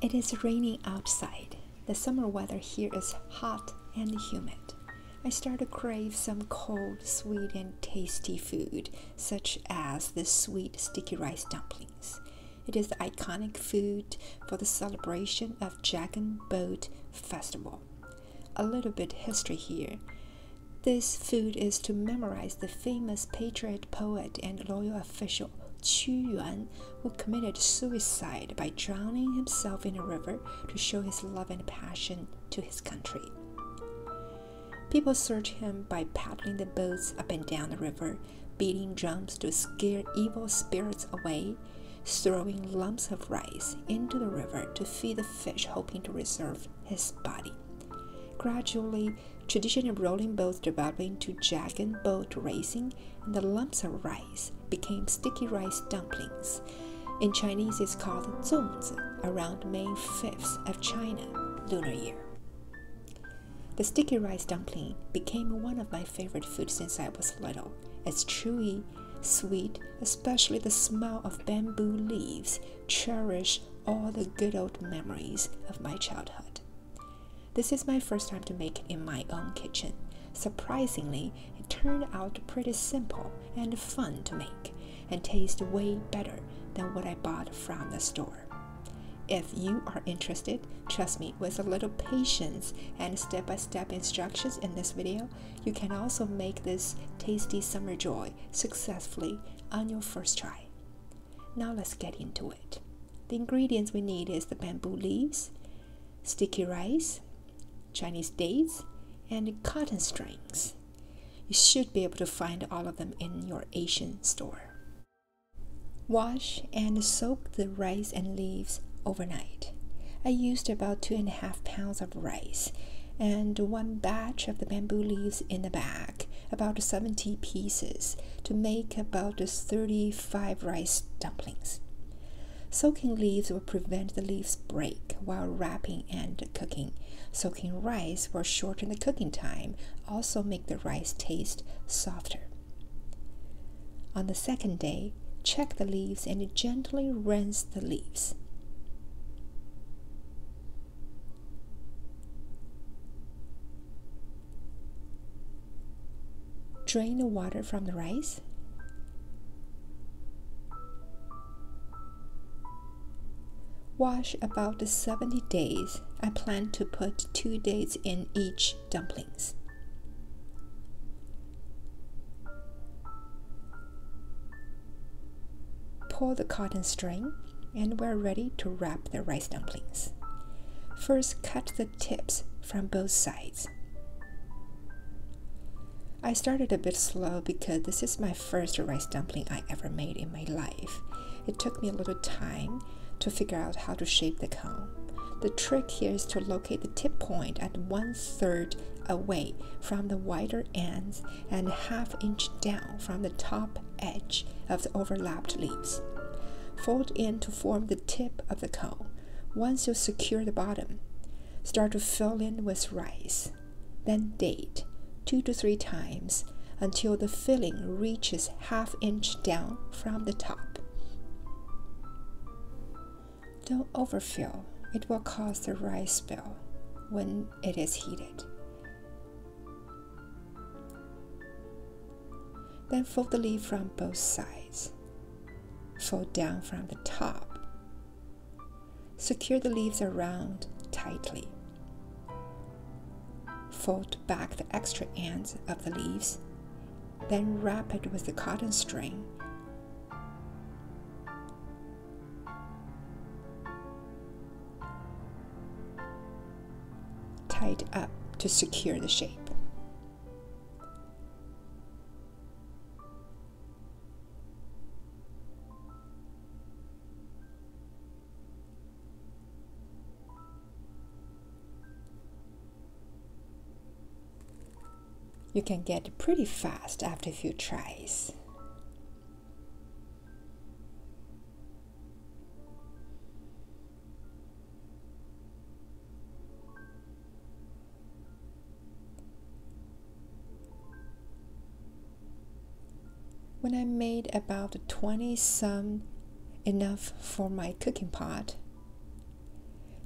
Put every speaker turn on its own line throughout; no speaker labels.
It is raining outside. The summer weather here is hot and humid. I start to crave some cold, sweet, and tasty food, such as the sweet sticky rice dumplings. It is the iconic food for the celebration of Dragon Boat Festival. A little bit history here. This food is to memorize the famous patriot poet and loyal official Qu Yuan, who committed suicide by drowning himself in a river to show his love and passion to his country. People search him by paddling the boats up and down the river, beating drums to scare evil spirits away, throwing lumps of rice into the river to feed the fish, hoping to preserve his body. Gradually, tradition of rolling boats developed into dragon boat racing, and the lumps of rice became sticky rice dumplings. In Chinese, it's called 粽子, around May 5th of China lunar year. The sticky rice dumpling became one of my favorite foods since I was little. It's chewy, sweet, especially the smell of bamboo leaves cherish all the good old memories of my childhood. This is my first time to make it in my own kitchen. Surprisingly, it turned out pretty simple and fun to make, and tastes way better than what I bought from the store. If you are interested, trust me, with a little patience and step-by-step instructions in this video, you can also make this tasty summer joy successfully on your first try. Now let's get into it. The ingredients we need is the bamboo leaves, sticky rice, Chinese dates, and cotton strings. You should be able to find all of them in your Asian store. Wash and soak the rice and leaves overnight. I used about 2.5 pounds of rice and one batch of the bamboo leaves in the bag, about 70 pieces, to make about 35 rice dumplings. Soaking leaves will prevent the leaves break while wrapping and cooking. Soaking rice will shorten the cooking time, also make the rice taste softer. On the second day, check the leaves and gently rinse the leaves. Drain the water from the rice. Wash about 70 days. I plan to put 2 days in each dumplings. Pull the cotton string and we're ready to wrap the rice dumplings. First, cut the tips from both sides. I started a bit slow because this is my first rice dumpling I ever made in my life. It took me a little time to figure out how to shape the cone. The trick here is to locate the tip point at 1/3 away from the wider ends and 1/2 inch down from the top edge of the overlapped leaves. Fold in to form the tip of the cone. Once you secure the bottom, start to fill in with rice. Then date 2 to 3 times until the filling reaches 1/2 inch down from the top. Don't overfill. It will cause the rice spill when it is heated. Then fold the leaf from both sides. Fold down from the top. Secure the leaves around tightly. Fold back the extra ends of the leaves, then wrap it with the cotton string. Tied up to secure the shape. You can get pretty fast after a few tries. When I made about 20 some, enough for my cooking pot,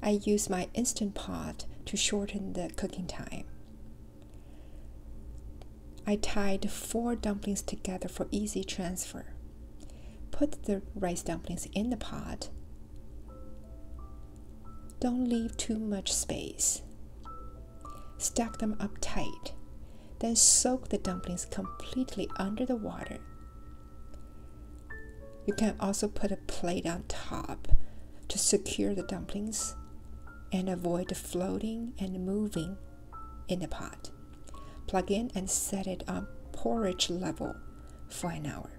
I use my Instant Pot to shorten the cooking time. I tied 4 dumplings together for easy transfer. Put the rice dumplings in the pot. Don't leave too much space. Stack them up tight. Then soak the dumplings completely under the water. You can also put a plate on top to secure the dumplings and avoid the floating and moving in the pot. Plug in and set it on porridge level for an hour.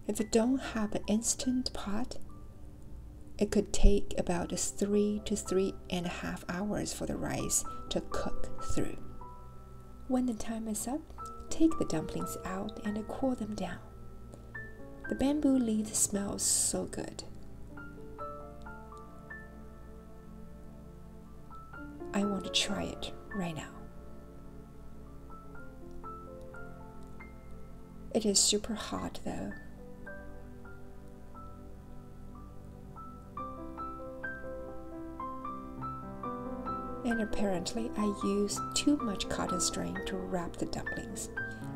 If you don't have an Instant Pot, it could take about 3 to 3.5 hours for the rice to cook through. When the time is up, take the dumplings out and cool them down. The bamboo leaf smells so good. I want to try it right now. It is super hot though. And apparently I used too much cotton string to wrap the dumplings,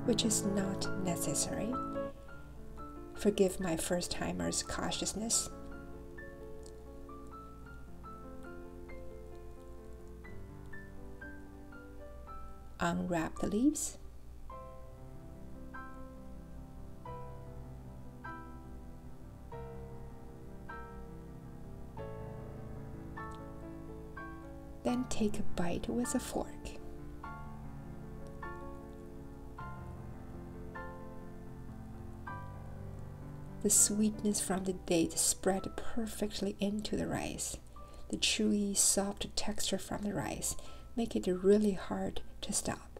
which is not necessary. Forgive my first-timer's cautiousness. Unwrap the leaves. Then take a bite with a fork. The sweetness from the dates spread perfectly into the rice. The chewy, soft texture from the rice make it really hard to stop.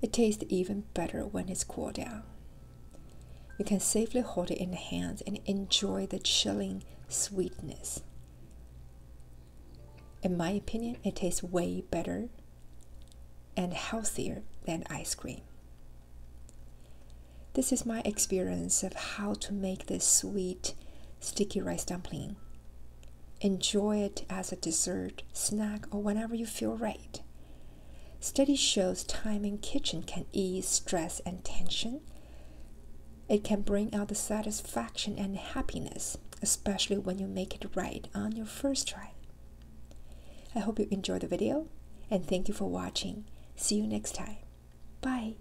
It tastes even better when it's cooled down. You can safely hold it in the hands and enjoy the chilling sweetness. In my opinion, it tastes way better and healthier than ice cream. This is my experience of how to make this sweet, sticky rice dumpling. Enjoy it as a dessert, snack, or whenever you feel right. Study shows time in kitchen can ease stress and tension. It can bring out the satisfaction and happiness, especially when you make it right on your first try. I hope you enjoyed the video, and thank you for watching. See you next time. Bye.